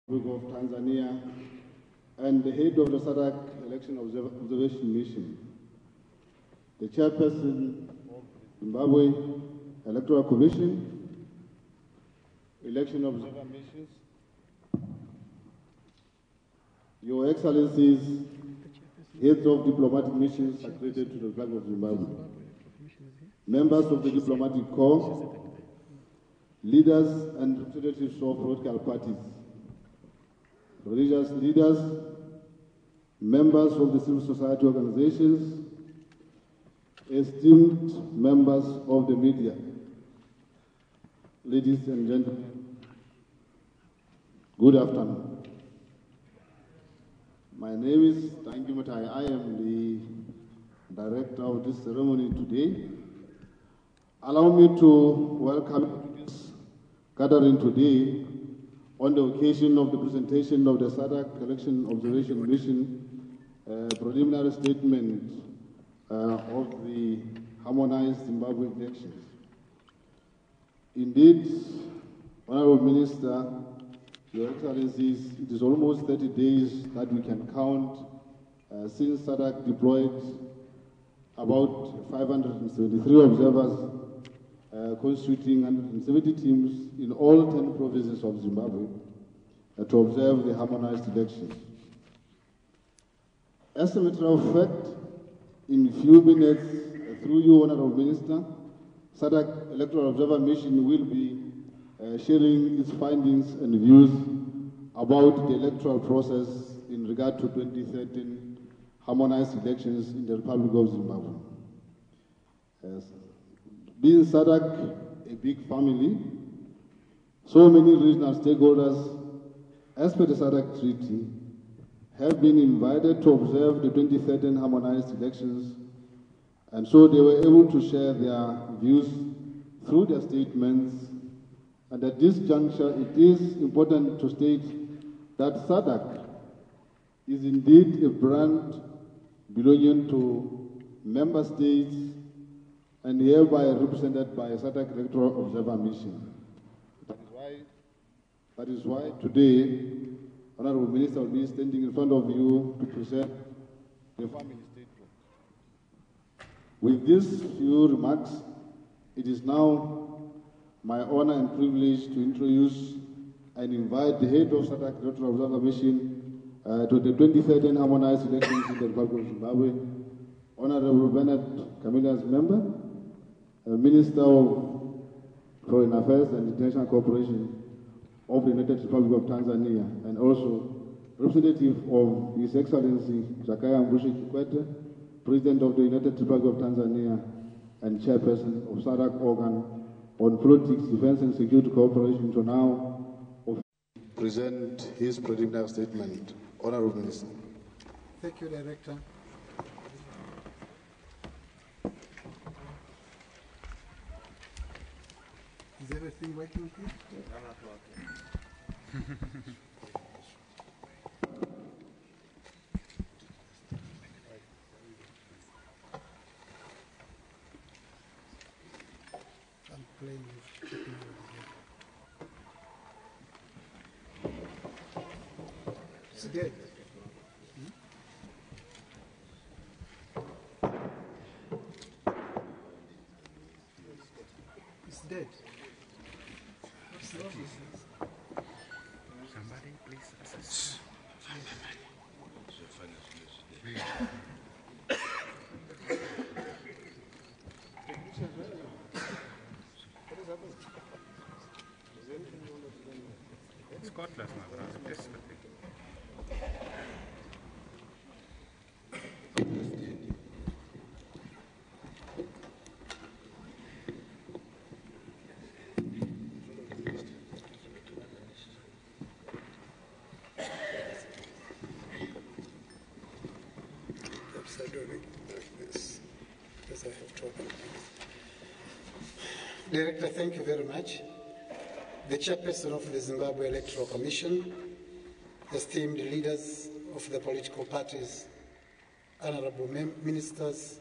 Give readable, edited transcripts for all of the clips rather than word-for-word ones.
Republic of Tanzania and the head of the SADC Election Observation Mission, the chairperson of Zimbabwe Electoral Commission, Election Observer Missions, Your Excellencies, heads of diplomatic missions accredited to the flag of Zimbabwe, members of the diplomatic corps, leaders and representatives of political parties, religious leaders, members of the civil society organizations, esteemed members of the media, ladies and gentlemen, good afternoon. My name is Tangi Mutai. I am the director of this ceremony today. Allow me to welcome you to this gathering today on the occasion of the presentation of the SADC Election Observation Mission preliminary statement of the harmonized Zimbabwe elections. Indeed, Honorable Minister, Your Excellencies, it is almost 30 days that we can count since SADC deployed about 573 observers constituting 170 teams in all 10 provinces of Zimbabwe to observe the harmonized elections. As a matter of fact, in a few minutes, through you, Honorable Minister, SADC Electoral Observer Mission will be sharing its findings and views about the electoral process in regard to 2013 harmonized elections in the Republic of Zimbabwe. Being SADC a big family, so many regional stakeholders, as per the SADC Treaty, have been invited to observe the 2013 harmonized elections, and so they were able to share their views through their statements. And at this juncture, it is important to state that SADC is indeed a brand belonging to member states and hereby represented by a SADC Electoral Observer Mission. That is why today, Honorable Minister will be standing in front of you to present the family statement. With these few remarks, it is now my honor and privilege to introduce and invite the head of SADC Electoral Observer Mission to the 2013 harmonized elections in the Republic of Zimbabwe, Honorable Bernard Camillus Member, Minister of Foreign Affairs and International Cooperation of the United Republic of Tanzania, and also representative of His Excellency Jakaya Mrisho Kikwete, President of the United Republic of Tanzania and Chairperson of SADC organ on politics, defense and security cooperation, to now present his preliminary statement. Honorable Minister. Thank you, Director. Is everything working here? No, not working. I'm playing with technology. It's dead. It's dead. Somebody please assist. Scotland, my brother. Yes, Director, thank you very much. The chairperson of the Zimbabwe Electoral Commission, esteemed leaders of the political parties, honorable ministers,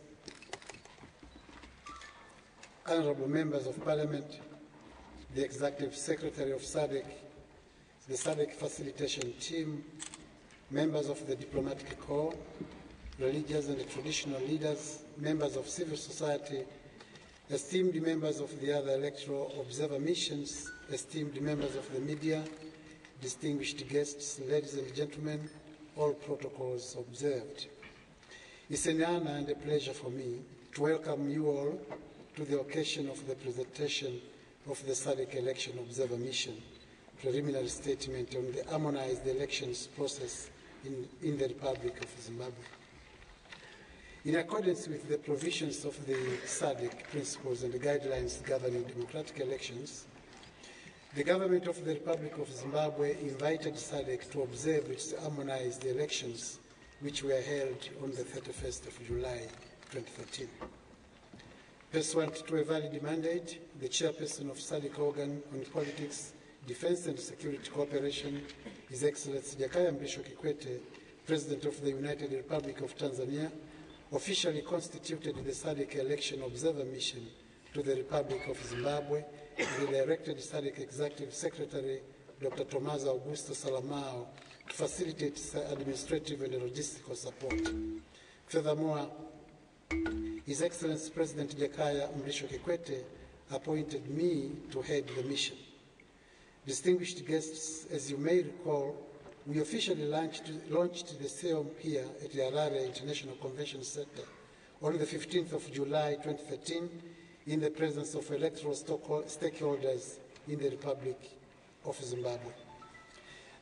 honorable members of parliament, the executive secretary of SADC, the SADC facilitation team, members of the diplomatic corps, religious and traditional leaders, members of civil society, esteemed members of the other electoral observer missions, esteemed members of the media, distinguished guests, ladies and gentlemen, all protocols observed. It's an honor and a pleasure for me to welcome you all to the occasion of the presentation of the SADC Election Observer Mission preliminary statement on the harmonized elections process in the Republic of Zimbabwe. In accordance with the provisions of the SADC principles and the guidelines governing democratic elections, the government of the Republic of Zimbabwe invited SADC to observe its harmonized elections, which were held on the 31st of July 2013. Pursuant to a valid mandate, the chairperson of SADC organ on politics, defense and security cooperation, His Excellency Jakaya Mrisho Kikwete, President of the United Republic of Tanzania, officially constituted the SADC Election Observer Mission to the Republic of Zimbabwe, and directed SADC Executive Secretary Dr. Tomaso Augusto Salamao to facilitate administrative and logistical support. Furthermore, His Excellency President Jakaya Mrisho Kikwete appointed me to head the mission. Distinguished guests, as you may recall, we officially launched the SEOM here at the Harare International Convention Center on the 15th of July 2013 in the presence of electoral stakeholders in the Republic of Zimbabwe.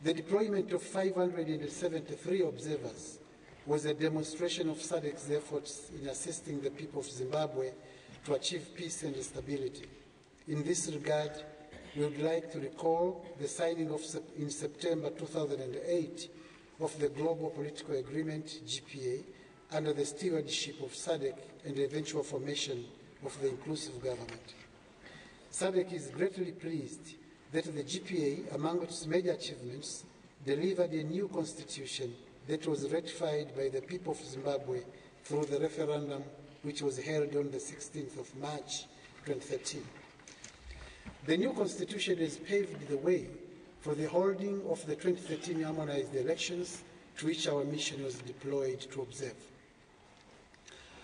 The deployment of 573 observers was a demonstration of SADC's efforts in assisting the people of Zimbabwe to achieve peace and stability. In this regard, we would like to recall the signing in September 2008 of the Global Political Agreement, GPA, under the stewardship of SADC and the eventual formation of the inclusive government. SADC is greatly pleased that the GPA, among its major achievements, delivered a new constitution that was ratified by the people of Zimbabwe through the referendum which was held on the 16th of March 2013. The new constitution has paved the way for the holding of the 2013 harmonized elections to which our mission was deployed to observe.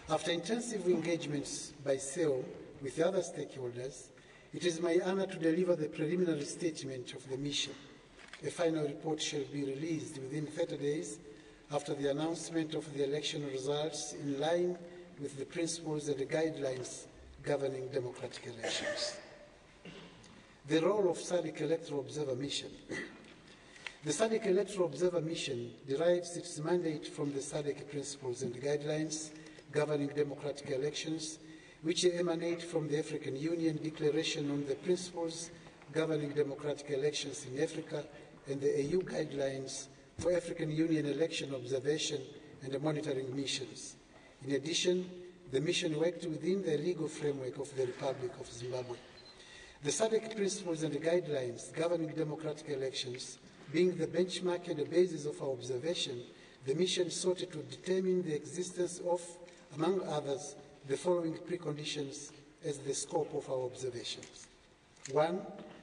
After intensive engagements by SEO with the other stakeholders, it is my honor to deliver the preliminary statement of the mission. A final report shall be released within 30 days after the announcement of the election results in line with the principles and the guidelines governing democratic elections. The role of SADC Electoral Observer Mission. The SADC Electoral Observer Mission derives its mandate from the SADC principles and guidelines governing democratic elections, which emanate from the African Union Declaration on the Principles Governing Democratic Elections in Africa and the AU Guidelines for African Union Election Observation and Monitoring Missions. In addition, the mission worked within the legal framework of the Republic of Zimbabwe. The SADC principles and the guidelines governing democratic elections being the benchmark and the basis of our observation, the mission sought to determine the existence of, among others, the following preconditions as the scope of our observations. 1,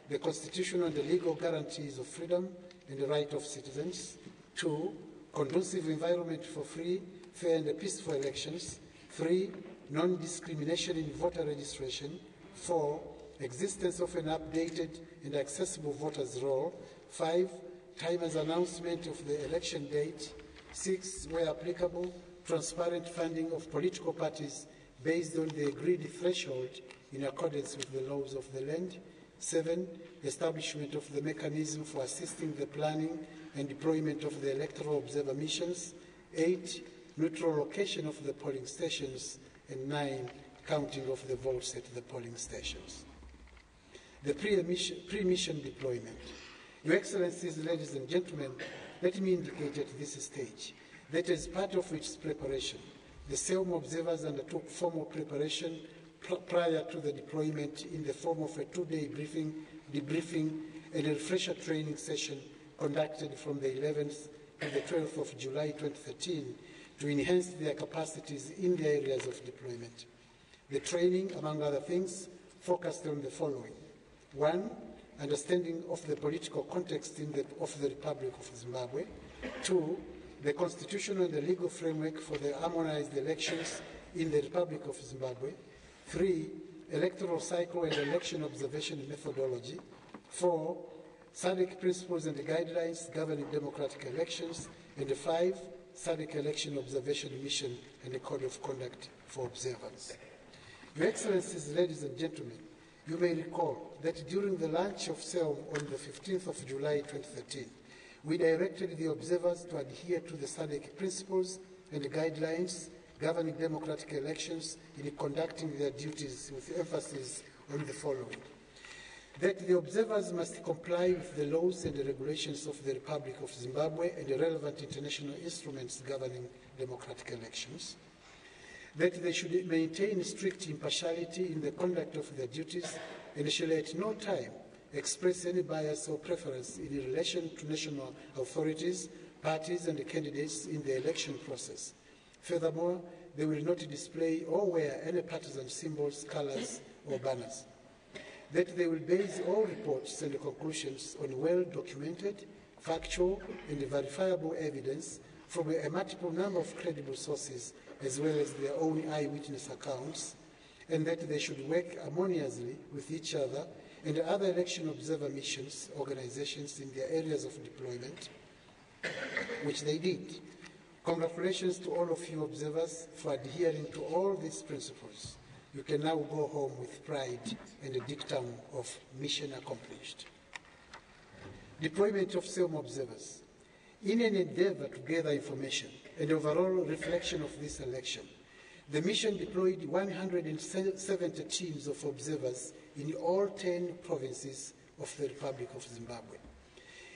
the constitutional and the legal guarantees of freedom and the right of citizens. 2, conducive environment for free, fair and peaceful elections. 3, non-discrimination in voter registration. 4, existence of an updated and accessible voters' roll. 5, timer's announcement of the election date. 6, where applicable, transparent funding of political parties based on the agreed threshold in accordance with the laws of the land. 7, establishment of the mechanism for assisting the planning and deployment of the electoral observer missions. 8, neutral location of the polling stations. And 9, counting of the votes at the polling stations. The pre-mission deployment. Your Excellencies, ladies and gentlemen, let me indicate at this stage that as part of its preparation, the SEOM observers undertook formal preparation prior to the deployment in the form of a 2-day debriefing and a refresher training session conducted from the 11th to the 12th of July 2013 to enhance their capacities in the areas of deployment. The training, among other things, focused on the following. 1, understanding of the political context of the Republic of Zimbabwe. 2, the constitutional and the legal framework for the harmonized elections in the Republic of Zimbabwe. 3, electoral cycle and election observation methodology. 4, SADC principles and guidelines governing democratic elections. And 5, SADC election observation mission and a code of conduct for observers. Your Excellencies, ladies and gentlemen, you may recall that during the launch of SEOM on the 15th of July 2013, we directed the observers to adhere to the SADC principles and guidelines governing democratic elections in conducting their duties, with emphasis on the following: that the observers must comply with the laws and the regulations of the Republic of Zimbabwe and the relevant international instruments governing democratic elections; that they should maintain strict impartiality in the conduct of their duties and shall at no time express any bias or preference in relation to national authorities, parties and candidates in the election process. Furthermore, they will not display or wear any partisan symbols, colors or banners; that they will base all reports and conclusions on well-documented, factual and verifiable evidence from a multiple number of credible sources, as well as their own eyewitness accounts, and that they should work harmoniously with each other and other election observer missions, organizations in their areas of deployment, which they did. Congratulations to all of you observers for adhering to all these principles. You can now go home with pride and a dictum of mission accomplished. Deployment of SEOM observers. In an endeavor to gather information and overall reflection of this election, the mission deployed 170 teams of observers in all 10 provinces of the Republic of Zimbabwe.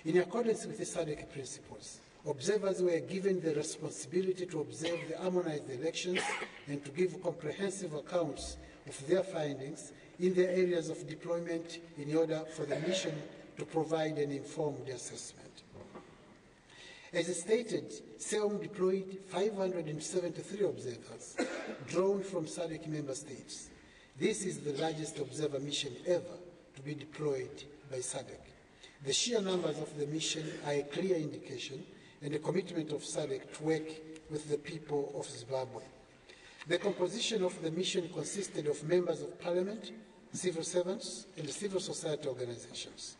In accordance with the SADC principles, observers were given the responsibility to observe the harmonized elections and to give comprehensive accounts of their findings in their areas of deployment in order for the mission to provide an informed assessment. As stated, SEOM deployed 573 observers drawn from SADC member states. This is the largest observer mission ever to be deployed by SADC. The sheer numbers of the mission are a clear indication and a commitment of SADC to work with the people of Zimbabwe. The composition of the mission consisted of members of parliament, civil servants, and civil society organizations.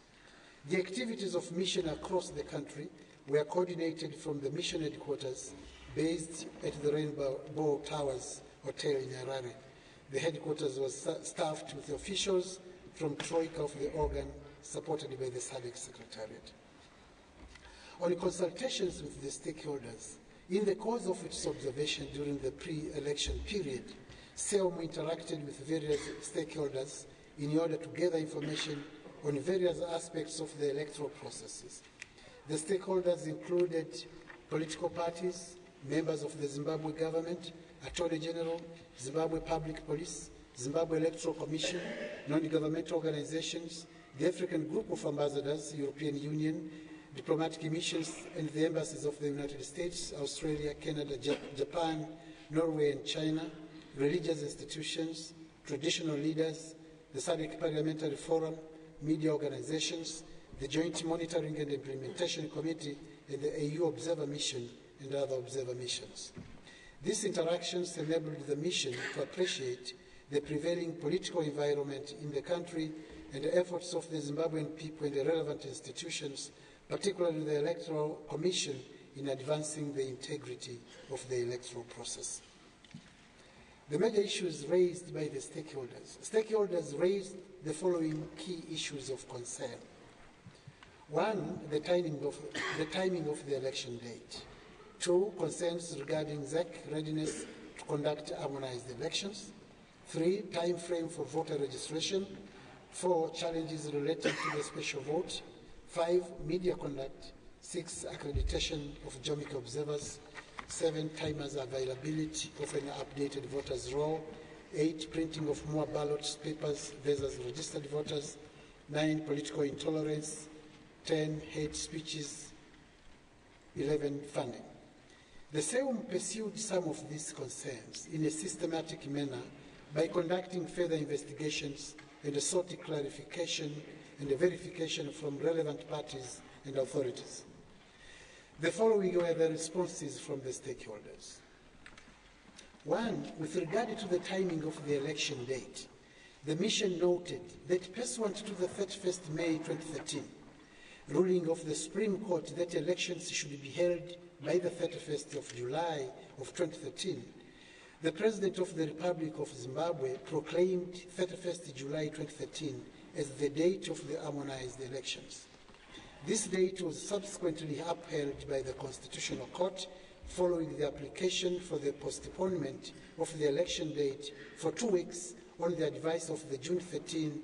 The activities of mission across the country were coordinated from the mission headquarters based at the Rainbow Towers Hotel in Harare. The headquarters was staffed with officials from Troika of the organ, supported by the SADC Secretariat. On consultations with the stakeholders, in the course of its observation during the pre-election period, SEOM interacted with various stakeholders in order to gather information on various aspects of the electoral processes. The stakeholders included political parties, members of the Zimbabwe government, Attorney General, Zimbabwe Public Police, Zimbabwe Electoral Commission, non-governmental organizations, the African Group of Ambassadors, European Union, diplomatic missions, and the embassies of the United States, Australia, Canada, Japan, Norway, and China, religious institutions, traditional leaders, the SADC Parliamentary Forum, media organizations, the Joint Monitoring and Implementation Committee, and the AU Observer Mission and other observer missions. These interactions enabled the mission to appreciate the prevailing political environment in the country and the efforts of the Zimbabwean people and the relevant institutions, particularly the Electoral Commission, in advancing the integrity of the electoral process. The major issues raised by the stakeholders. Stakeholders raised the following key issues of concern. 1, the timing of the election date. 2, concerns regarding ZEC readiness to conduct harmonized elections. 3, time frame for voter registration. 4, challenges related to the special vote. 5, media conduct. 6, accreditation of geometric observers. 7, timers availability of an updated voters roll. 8, printing of more ballot papers versus registered voters. 9, political intolerance. 10, hate speeches. 11, funding. The SEOM pursued some of these concerns in a systematic manner by conducting further investigations and sought clarification and a verification from relevant parties and authorities. The following were the responses from the stakeholders. One, with regard to the timing of the election date, the mission noted that pursuant to the 31st May 2013 ruling of the Supreme Court that elections should be held by the 31st of July of 2013, the President of the Republic of Zimbabwe proclaimed 31st July 2013 as the date of the harmonized elections. This date was subsequently upheld by the Constitutional Court following the application for the postponement of the election date for 2 weeks on the advice of the June 13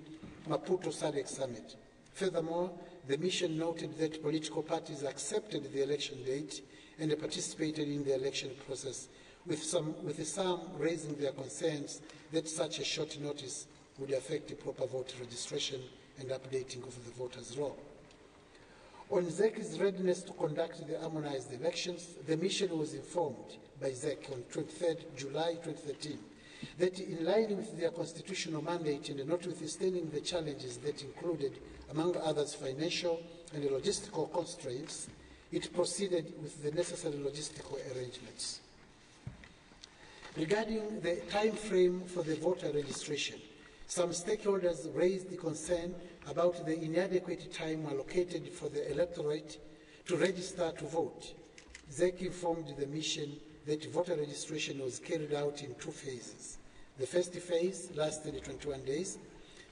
Maputo SADC Summit. Furthermore, the mission noted that political parties accepted the election date and participated in the election process, with some raising their concerns that such a short notice would affect proper voter registration and updating of the voters' roll. On ZEC's readiness to conduct the harmonized elections, the mission was informed by ZEC on 23 July 2013 that in line with their constitutional mandate and notwithstanding the challenges that included, among others, financial and logistical constraints, it proceeded with the necessary logistical arrangements. Regarding the time frame for the voter registration, some stakeholders raised the concern about the inadequate time allocated for the electorate to register to vote. ZEC informed the mission that voter registration was carried out in 2 phases. The first phase lasted 21 days.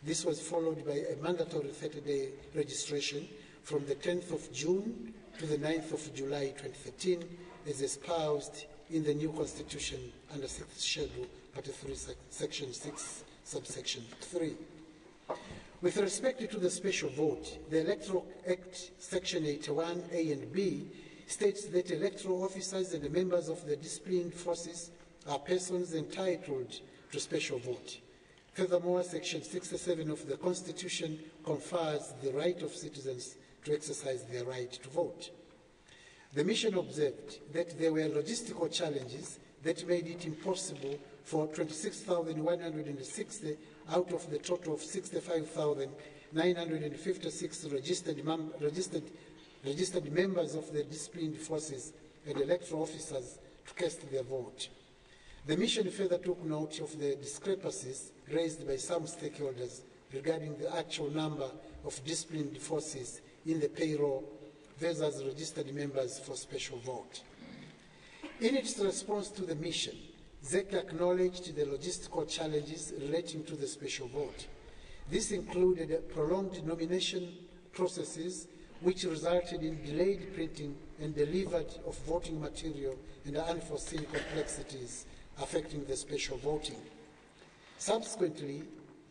This was followed by a mandatory 30-day registration from the 10th of June to the 9th of July 2013, as espoused in the new Constitution under 6th Schedule, Part 3, Section 6, Subsection 3. With respect to the special vote, the Electoral Act, Section 81, A and B, states that electoral officers and the members of the disciplined forces are persons entitled to special vote. Furthermore, Section 67 of the Constitution confers the right of citizens to exercise their right to vote. The mission observed that there were logistical challenges that made it impossible for 26,160 out of the total of 65,956 registered members of the disciplined forces and electoral officers to cast their vote. The mission further took note of the discrepancies raised by some stakeholders regarding the actual number of disciplined forces in the payroll versus registered members for special vote. In its response to the mission, ZEC acknowledged the logistical challenges relating to the special vote. This included prolonged nomination processes, which resulted in delayed printing and delivery of voting material and unforeseen complexities affecting the special voting. Subsequently,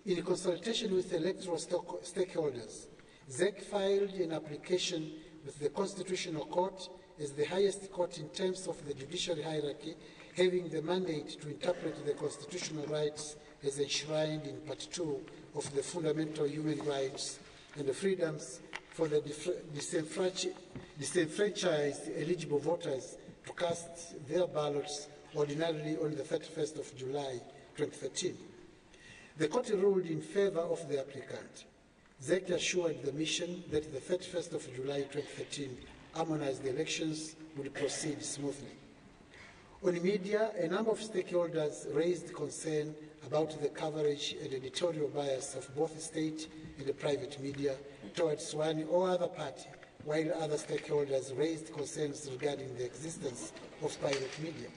in consultation with electoral stakeholders, ZEC filed an application with the Constitutional Court as the highest court in terms of the judicial hierarchy, having the mandate to interpret the constitutional rights as enshrined in Part 2 of the Fundamental Human Rights and the freedoms for the disenfranchised eligible voters to cast their ballots ordinarily on the 31st of July 2013. The court ruled in favor of the applicant. ZEC assured the mission that the 31st of July 2013 harmonized elections would proceed smoothly. On media, a number of stakeholders raised concern about the coverage and editorial bias of both state and the private media towards one or other party, while other stakeholders raised concerns regarding the existence of private media.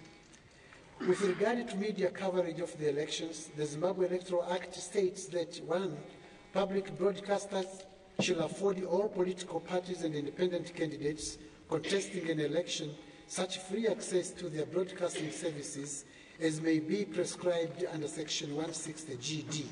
With regard to media coverage of the elections, the Zimbabwe Electoral Act states that 1. Public broadcasters shall afford all political parties and independent candidates contesting an election such free access to their broadcasting services as may be prescribed under Section 160GD,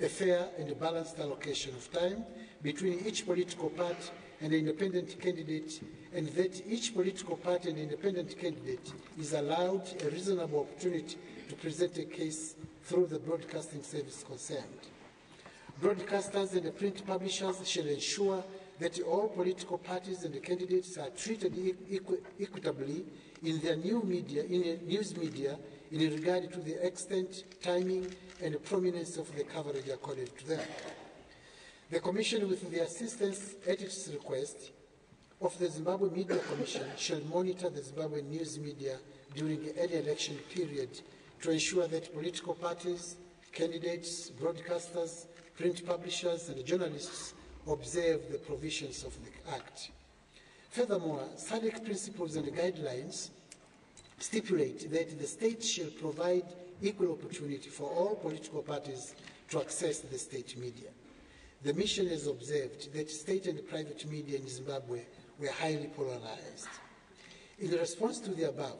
a fair and balanced allocation of time between each political party and independent candidate, and that each political party and independent candidate is allowed a reasonable opportunity to present a case through the broadcasting service concerned. Broadcasters and the print publishers shall ensure that all political parties and the candidates are treated equitably in their news media in regard to the extent, timing, and prominence of the coverage accorded to them. The Commission, with the assistance at its request of the Zimbabwe Media Commission, shall monitor the Zimbabwe news media during any election period to ensure that political parties, candidates, broadcasters, print publishers, and journalists observe the provisions of the Act. Furthermore, SADC principles and guidelines stipulate that the state shall provide equal opportunity for all political parties to access the state media. The mission has observed that state and private media in Zimbabwe were highly polarized. In response to the above,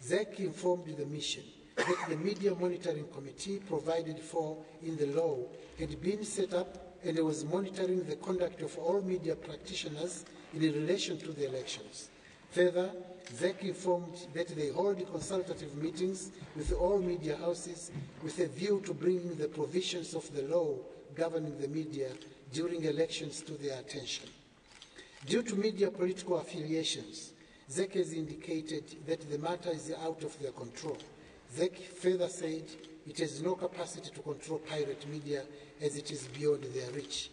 ZEC informed the mission that the Media Monitoring Committee provided for in the law had been set up and was monitoring the conduct of all media practitioners in relation to the elections. Further, ZEC informed that they hold consultative meetings with all media houses with a view to bringing the provisions of the law governing the media during elections to their attention. Due to media political affiliations, ZEC has indicated that the matter is out of their control. ZEC further said it has no capacity to control pirate media as it is beyond their reach.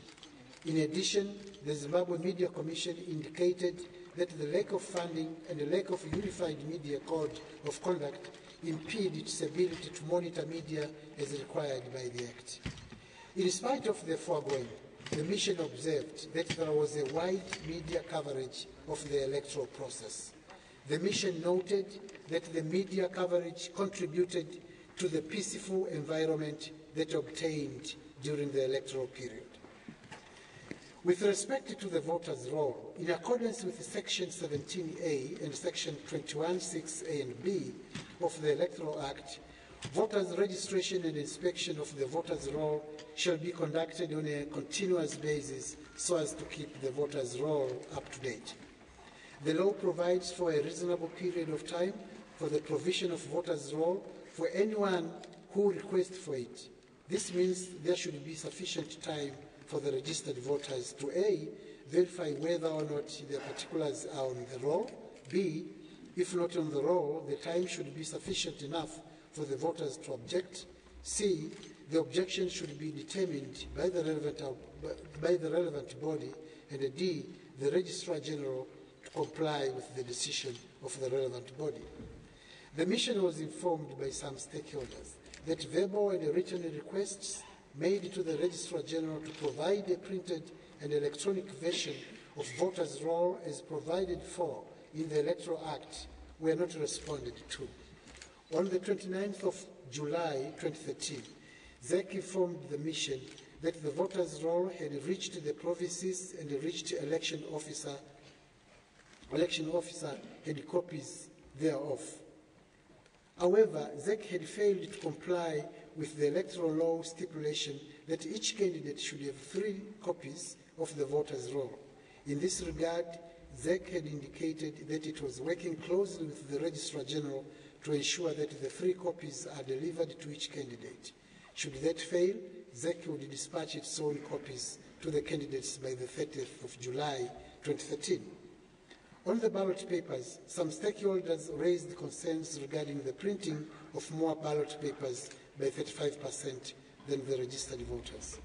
In addition, the Zimbabwe Media Commission indicated that the lack of funding and the lack of a unified media code of conduct impede its ability to monitor media as required by the Act. In spite of the foregoing, the mission observed that there was a wide media coverage of the electoral process. The mission noted that the media coverage contributed to the peaceful environment that obtained during the electoral period. With respect to the voters' roll, in accordance with Section 17A and Section 21(6)A and B of the Electoral Act, voters' registration and inspection of the voters' roll shall be conducted on a continuous basis so as to keep the voters' roll up to date. The law provides for a reasonable period of time for the provision of voters' roll for anyone who requests for it. This means there should be sufficient time for the registered voters to A, verify whether or not their particulars are on the roll, B, if not on the roll, the time should be sufficient enough for the voters to object, C, the objection should be determined by the relevant body, and D, the Registrar General to comply with the decision of the relevant body. The mission was informed by some stakeholders that verbal and written requests made to the Registrar General to provide a printed and electronic version of voters' roll as provided for in the Electoral Act were not responded to. On the 29th of July 2013, ZEC informed the mission that the voters' roll had reached the provinces and reached election officer had copies thereof. However, ZEC had failed to comply with the electoral law stipulation that each candidate should have 3 copies of the voters' roll. In this regard, ZEC had indicated that it was working closely with the Registrar General to ensure that the 3 copies are delivered to each candidate. Should that fail, ZEC would dispatch its own copies to the candidates by the 30th of July 2013. On the ballot papers, some stakeholders raised concerns regarding the printing of more ballot papers by 35% than the registered voters.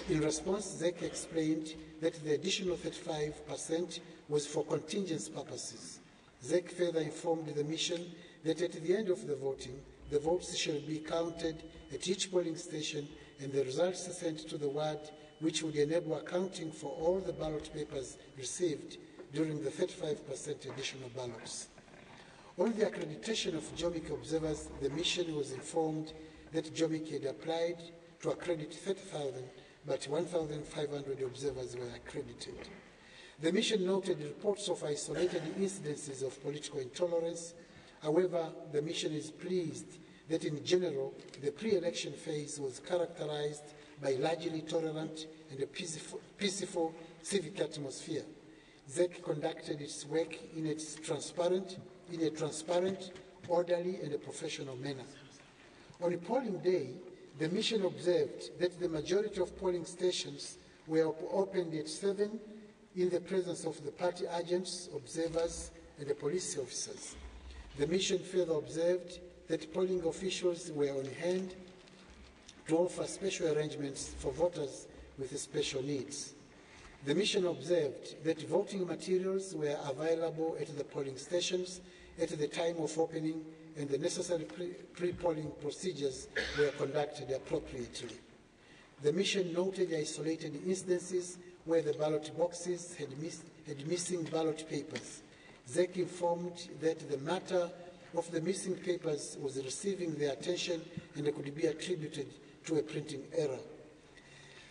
In response, ZEC explained that the additional 35% was for contingency purposes. ZEC further informed the mission that at the end of the voting, the votes shall be counted at each polling station and the results sent to the ward, which would enable accounting for all the ballot papers received during the 35% additional ballots. On the accreditation of JOMIC observers, the mission was informed that JOMIC had applied to accredit 30,000, but 1,500 observers were accredited. The mission noted reports of isolated incidences of political intolerance. However, the mission is pleased that in general, the pre-election phase was characterized by largely tolerant and a peaceful civic atmosphere. ZEC conducted its work in a transparent, orderly, and a professional manner. On a polling day, the mission observed that the majority of polling stations were opened at 7 in the presence of the party agents, observers, and the police officers. The mission further observed that polling officials were on hand to offer special arrangements for voters with special needs. The mission observed that voting materials were available at the polling stations at the time of opening, and the necessary pre-polling procedures were conducted appropriately. The mission noted isolated instances where the ballot boxes had missing ballot papers. ZEC informed that the matter of the missing papers was receiving their attention and could be attributed to a printing error.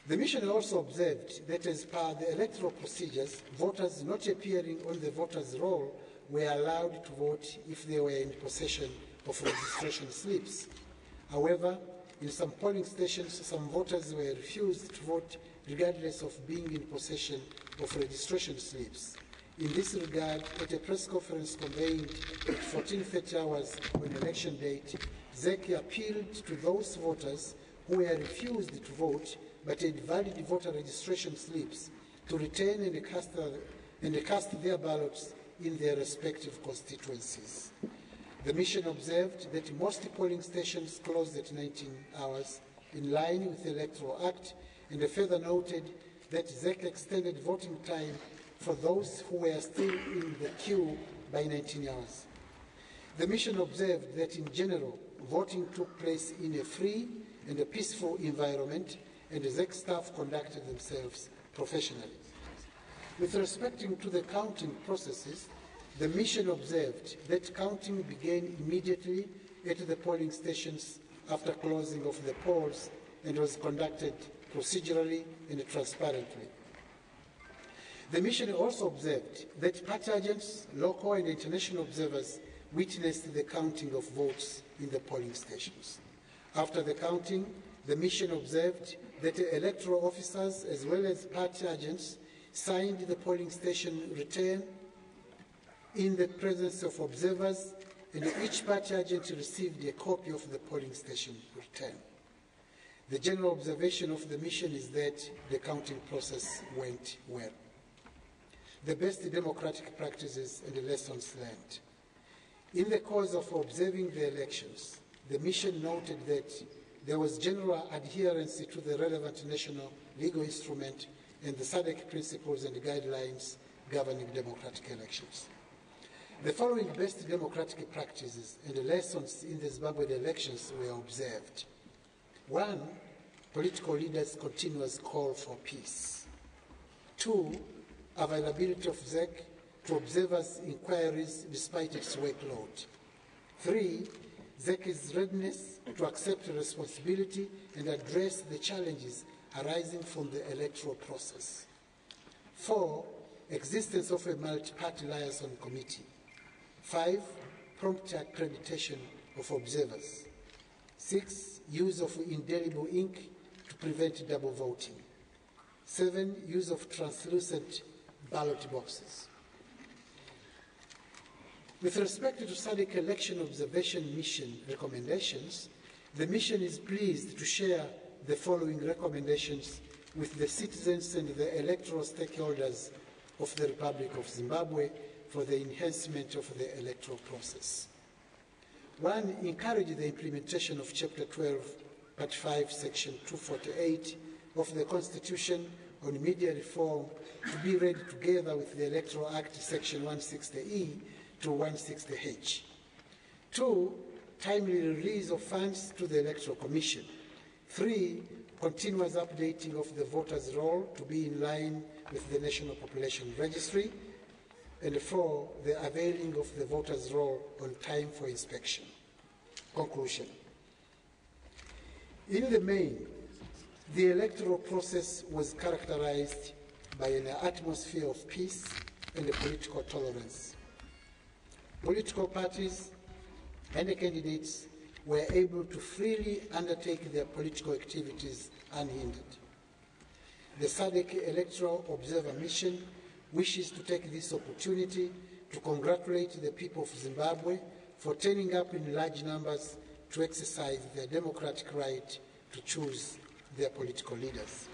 The mission also observed that as per the electoral procedures, voters not appearing on the voters' roll were allowed to vote if they were in possession of registration slips. However, in some polling stations, some voters were refused to vote regardless of being in possession of registration slips. In this regard, at a press conference convened at 14:30 hours on election date, ZEC appealed to those voters who were refused to vote but had valid voter registration slips to return and cast their ballots in their respective constituencies. The mission observed that most polling stations closed at 19 hours in line with the Electoral Act, and further noted that ZEC extended voting time for those who were still in the queue by 19 hours. The mission observed that in general, voting took place in a free and a peaceful environment, and the ZEC staff conducted themselves professionally. With respect to the counting processes, the mission observed that counting began immediately at the polling stations after closing of the polls and was conducted procedurally and transparently. The mission also observed that party agents, local and international observers witnessed the counting of votes in the polling stations. After the counting, the mission observed that the electoral officers as well as party agents signed the polling station return in the presence of observers, and each party agent received a copy of the polling station return. The general observation of the mission is that the counting process went well. The best democratic practices and the lessons learned. In the course of observing the elections, the mission noted that there was general adherence to the relevant national legal instrument and the SADC principles and guidelines governing democratic elections. The following best democratic practices and lessons in the Zimbabwean elections were observed. 1. Political leaders' continuous call for peace. 2. Availability of ZEC to observers' inquiries despite its workload. 3. ZEC's readiness to accept responsibility and address the challenges arising from the electoral process. 4. Existence of a multi-party liaison committee. 5. Prompt accreditation of observers. 6. Use of indelible ink to prevent double voting. 7. Use of translucent ballot boxes. With respect to SADC election observation mission recommendations, the mission is pleased to share the following recommendations with the citizens and the electoral stakeholders of the Republic of Zimbabwe for the enhancement of the electoral process. 1. Encourage the implementation of Chapter 12, Part 5, Section 248 of the Constitution on media reform to be read together with the Electoral Act Section 160E to 160H. 2. Timely release of funds to the Electoral Commission. 3. Continuous updating of the voters' roll to be in line with the National Population Registry. And 4. The availing of the voters' roll on time for inspection. Conclusion. In the main, the electoral process was characterized by an atmosphere of peace and political tolerance. Political parties and the candidates were able to freely undertake their political activities unhindered. The SADC Electoral Observer Mission wishes to take this opportunity to congratulate the people of Zimbabwe for turning up in large numbers to exercise their democratic right to choose their political leaders.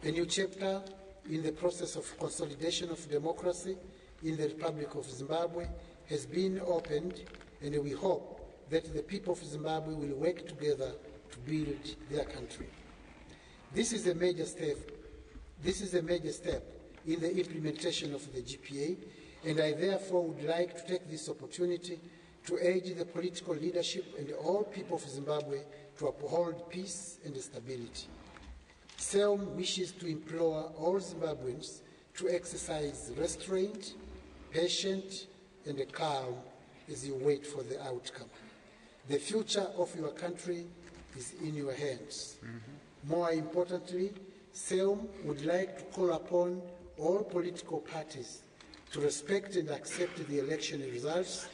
A new chapter in the process of consolidation of democracy in the Republic of Zimbabwe has been opened, and we hope that the people of Zimbabwe will work together to build their country. This is a major step. This is a major step in the implementation of the GPA, and I therefore would like to take this opportunity to urge the political leadership and all people of Zimbabwe to uphold peace and stability. SELM wishes to implore all Zimbabweans to exercise restraint, patience, and calm as you wait for the outcome. The future of your country is in your hands. More importantly, SELM would like to call upon all political parties to respect and accept the election results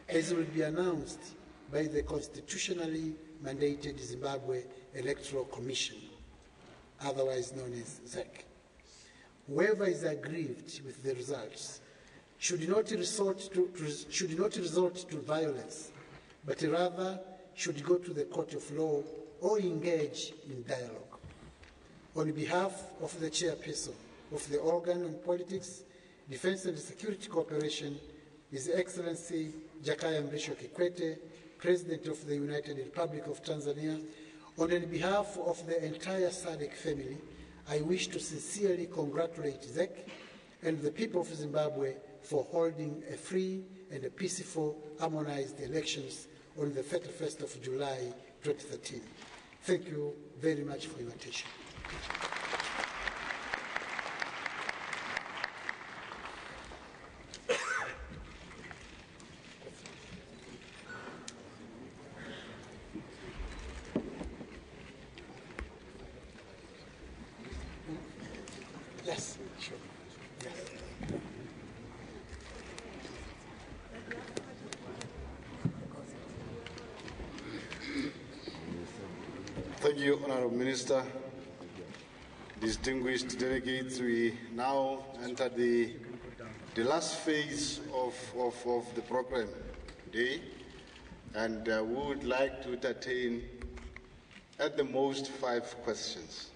as will be announced by the constitutionally mandated Zimbabwe Electoral Commission, otherwise known as ZEC. Whoever is aggrieved with the results should not resort to violence, but rather should go to the court of law or engage in dialogue. On behalf of the chairperson of the organ on politics, defense and security cooperation, His Excellency Jakaya Mrisho Kikwete, President of the United Republic of Tanzania, on behalf of the entire SADC family, I wish to sincerely congratulate ZEC and the people of Zimbabwe for holding a free and a peaceful, harmonized elections on the 31st of July 2013. Thank you very much for your attention. Yes, sure. Yes. Thank you, Honorable Minister. Distinguished delegates, we now enter the last phase of the program today, and we would like to entertain at the most 5 questions.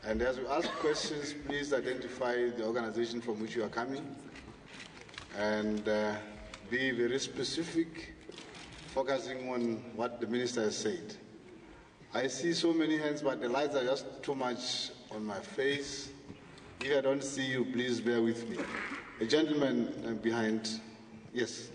And as we ask questions, please identify the organization from which you are coming and be very specific, focusing on what the Minister has said. I see so many hands, but the lights are just too much on my face. If I don't see you, please bear with me. A gentleman behind, yes.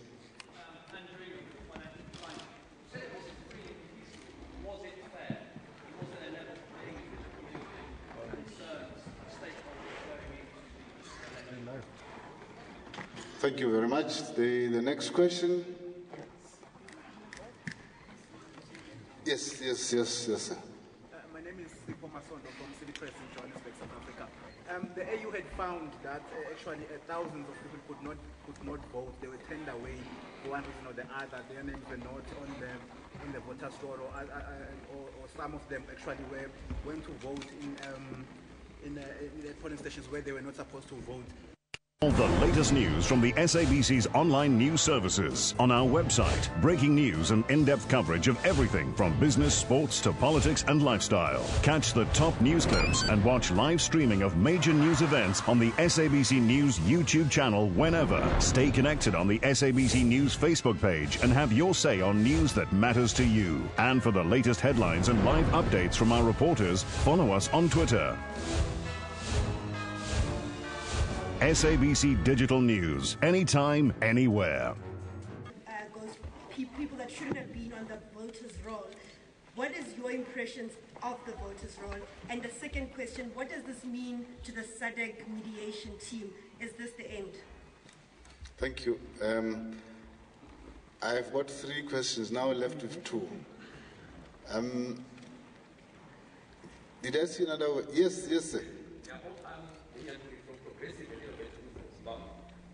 Thank you very much. The next question. Yes, sir. My name is Sipo Masondo from City Press in Johannesburg, South Africa. The AU had found that actually thousands of people could not vote. They were turned away for one reason or the other. Their names were not on the voter roll, or some of them actually went to vote in the polling stations where they were not supposed to vote. All the latest news from the SABC's online news services on our website. Breaking news and in-depth coverage of everything from business, sports to politics and lifestyle. Catch the top news clips and watch live streaming of major news events on the SABC News YouTube channel whenever. Stay connected on the SABC News Facebook page and have your say on news that matters to you. And for the latest headlines and live updates from our reporters, follow us on Twitter. SABC Digital News, anytime, anywhere. Those people that shouldn't have been on the voters' roll. What is your impressions of the voters' roll? And the second question, what does this mean to the SADC mediation team? Is this the end? Thank you. I've got 3 questions, now left with 2. Did I see another one? Yes, sir.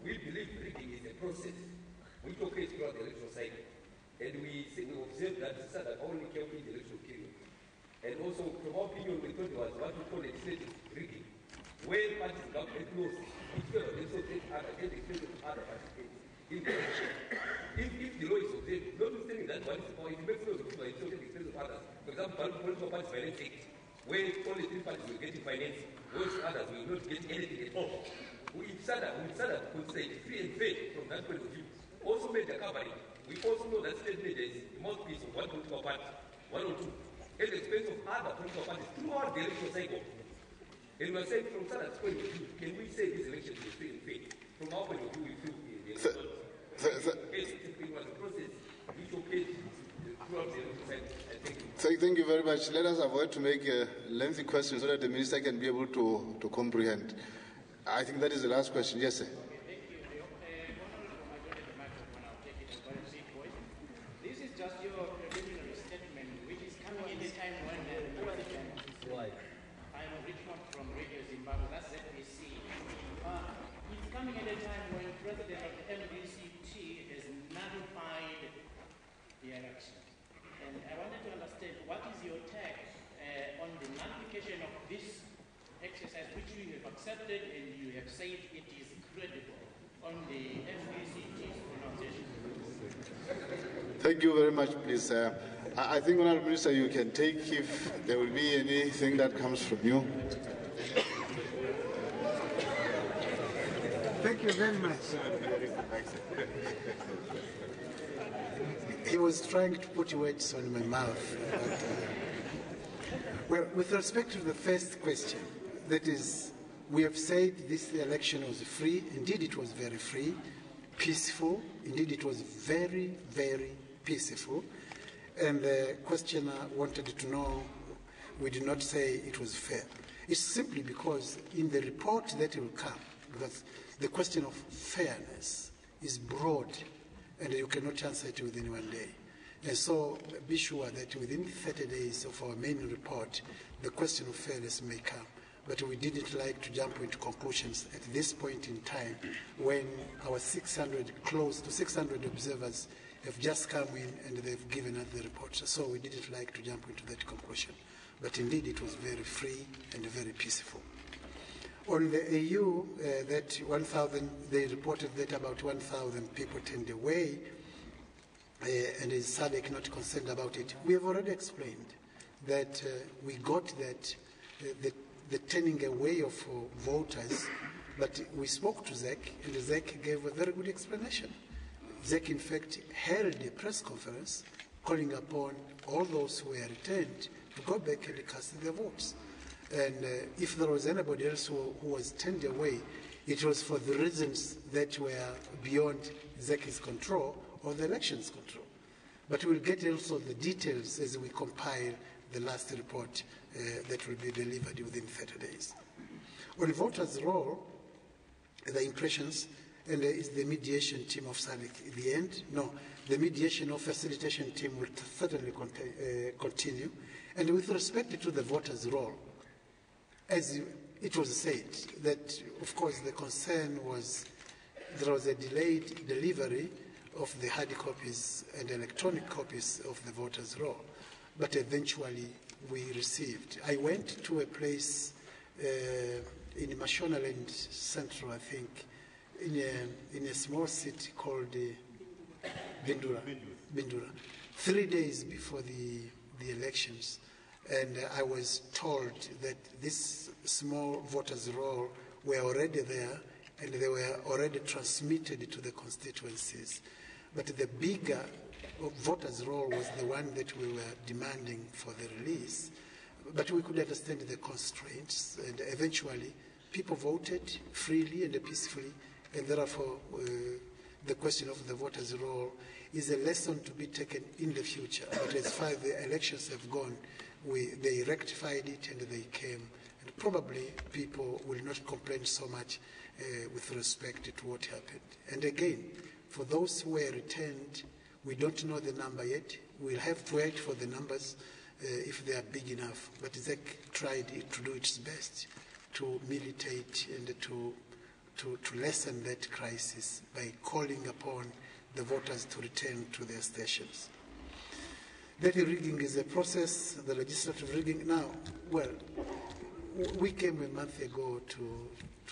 We believe rigging is a process. We talk it throughout the electoral cycle. And we observe that SADC only came in the electoral period. And also, from our opinion, we thought there was what we call legislative rigging, where parties got close, each other, and so take expenses to other participants in the election. If the law is observed, notwithstanding that one is the power, if it makes laws of people, it's take expenses of others. For example, Political Parties Finance Act, where only 3 parties were getting financing, whereas others were not getting anything at all. We SADC could say free and fair from that point of view. Also made the covering. We also know that state leaders, the mouthpiece of one political party, 1 or 2, at the expense of other political parties throughout the electoral cycle. And we are saying from SADC's point of view, can we say this election is free and fair? From our point of view, we feel the electoral it was a process which occurred throughout the electoral cycle. Thank you very much. Let us avoid to make a lengthy question so that the minister can be able to comprehend. I think that is the last question. Yes, sir. This is just your preliminary statement, which is coming at a time when the president, I'm Richmond from Radio Zimbabwe, that's SABC. It's coming at a time when the president of the MDCT has nullified the election. And I wanted to understand, what is your take on the nullification of this exercise, which you have accepted and you have said it is credible on the MDCT's pronunciation? Thank you very much, please. I think, Honourable Minister, you can take if there will be anything that comes from you. Thank you very much. He was trying to put words on my mouth. Well, with respect to the first question, that is, we have said this election was free. Indeed, it was very free, peaceful. Indeed, it was very, very peaceful. And the questioner wanted to know, we did not say it was fair. It's simply because in the report that will come, because the question of fairness is broad, and you cannot answer it within 1 day. And so be sure that within 30 days of our main report, the question of fairness may come. But we didn't like to jump into conclusions at this point in time when our 600, close to 600 observers have just come in and they've given us the report. So we didn't like to jump into that conclusion. But indeed it was very free and very peaceful. On the AU, that 1,000, they reported that about 1,000 people turned away, and is SADC not concerned about it. We have already explained that we got that, the turning away of voters, but we spoke to ZEC, and ZEC gave a very good explanation. ZEC, in fact, held a press conference calling upon all those who were returned to go back and cast their votes. And if there was anybody else who was turned away, it was for the reasons that were beyond ZEC's control or the elections control. But we'll get also the details as we compile the last report that will be delivered within 30 days. On voters' roll, the impressions, and is the mediation team of SADC at the end? No, the mediation or facilitation team will certainly continue. And with respect to the voters' roll, as it was said, that of course the concern was there was a delayed delivery of the hard copies and electronic copies of the voters' roll, but eventually we received. I went to a place in Mashonaland Central, I think, in a small city called Bindura, 3 days before the elections. And I was told that this small voters' roll were already there and they were already transmitted to the constituencies. But the bigger voters' roll was the one that we were demanding for the release. But we could understand the constraints, and eventually people voted freely and peacefully, and therefore the question of the voters' roll is a lesson to be taken in the future. But as far as the elections have gone, they rectified it and they came. And probably people will not complain so much with respect to what happened. And again, for those who were returned, we don't know the number yet. We'll have to wait for the numbers if they are big enough. But ZEC tried to do its best to militate and to lessen that crisis by calling upon the voters to return to their stations. That rigging is a process, the legislative rigging. Now, well, we came a month ago to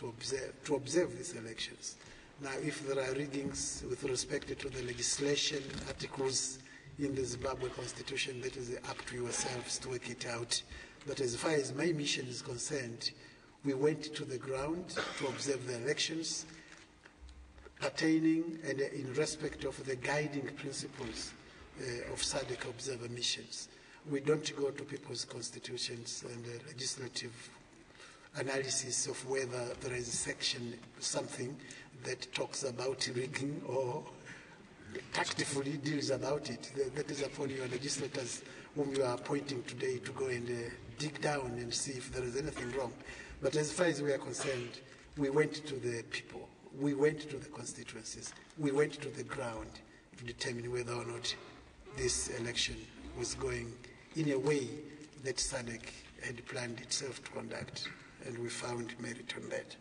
observe these elections. Now, if there are riggings with respect to the legislation, articles in the Zimbabwe Constitution, that is up to yourselves to work it out. But as far as my mission is concerned, we went to the ground to observe the elections, pertaining and in respect of the guiding principles of SADC observer missions. We don't go to people's constitutions and legislative analysis of whether there is a section, something that talks about rigging or tactfully deals about it. That is upon your legislators whom you are appointing today to go and dig down and see if there is anything wrong. But as far as we are concerned, we went to the people, we went to the constituencies, we went to the ground to determine whether or not this election was going in a way that SADC had planned itself to conduct, and we found merit on that.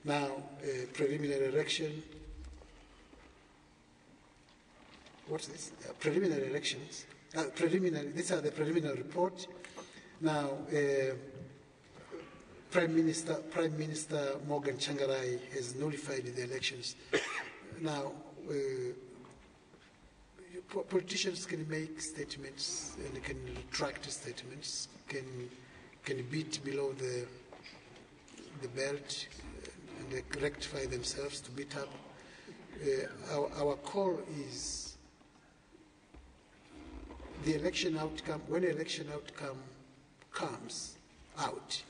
Now, preliminary election. What's this? Preliminary elections. These are the preliminary report. Now, Prime Minister Morgan Changarai has nullified the elections. Now, politicians can make statements and can retract statements, can beat below the belt and rectify themselves to beat up. Our call is the election outcome. When the election outcome comes out,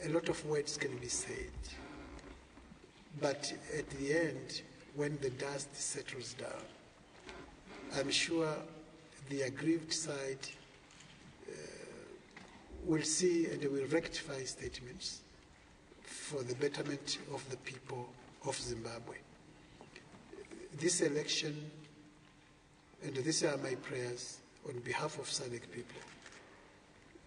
a lot of words can be said, but at the end, when the dust settles down, I'm sure the aggrieved side will see and will rectify statements for the betterment of the people of Zimbabwe. This election, and these are my prayers on behalf of SADC people,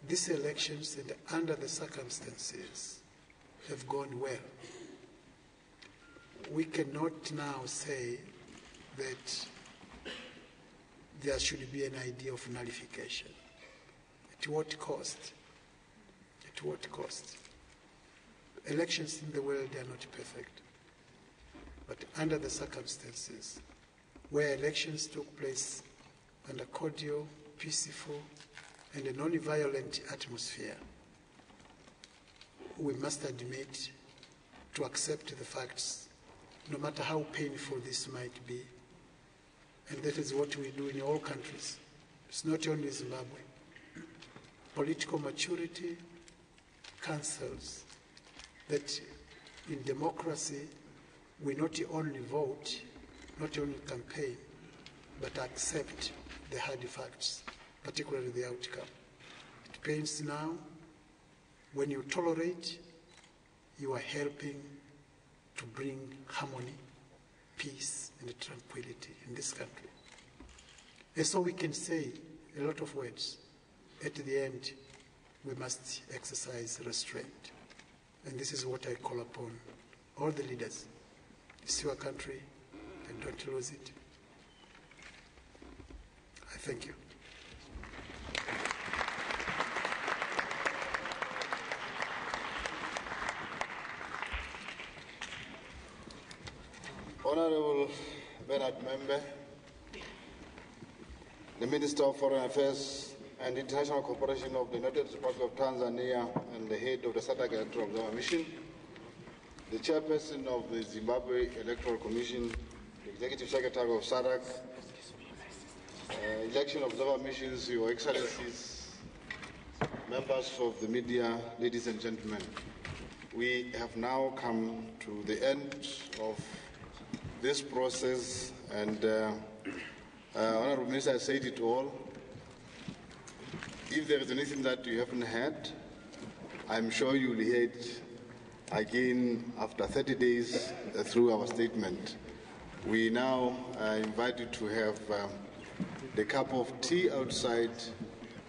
these elections and under the circumstances have gone well. We cannot now say that there should be an idea of nullification. At what cost? At what cost? Elections in the world are not perfect. But under the circumstances where elections took place under cordial, peaceful, and a non-violent atmosphere, we must admit to accept the facts, no matter how painful this might be. And that is what we do in all countries. It's not only Zimbabwe. Political maturity counsels that in democracy we not only vote, not only campaign, but accept the hard facts, particularly the outcome. It pains now. When you tolerate, you are helping to bring harmony, peace, and tranquility in this country. And so we can say a lot of words. At the end, we must exercise restraint. And this is what I call upon all the leaders. It's your country, and don't lose it. I thank you. Honorable Bernard Membe, the Minister of Foreign Affairs and International Cooperation of the United Republic of Tanzania and the head of the SADC Electoral Observer Mission, the Chairperson of the Zimbabwe Electoral Commission, the Executive Secretary of SADC, Election Observer Missions, Your Excellencies, members of the media, ladies and gentlemen, we have now come to the end of this process, and Honorable Minister has said it all. If there is anything that you haven't heard, I'm sure you will hear it again after 30 days through our statement. We now invite you to have the cup of tea outside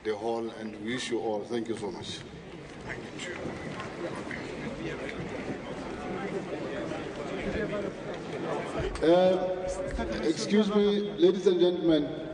the hall, and we wish you all. Thank you so much. Excuse me, ladies and gentlemen.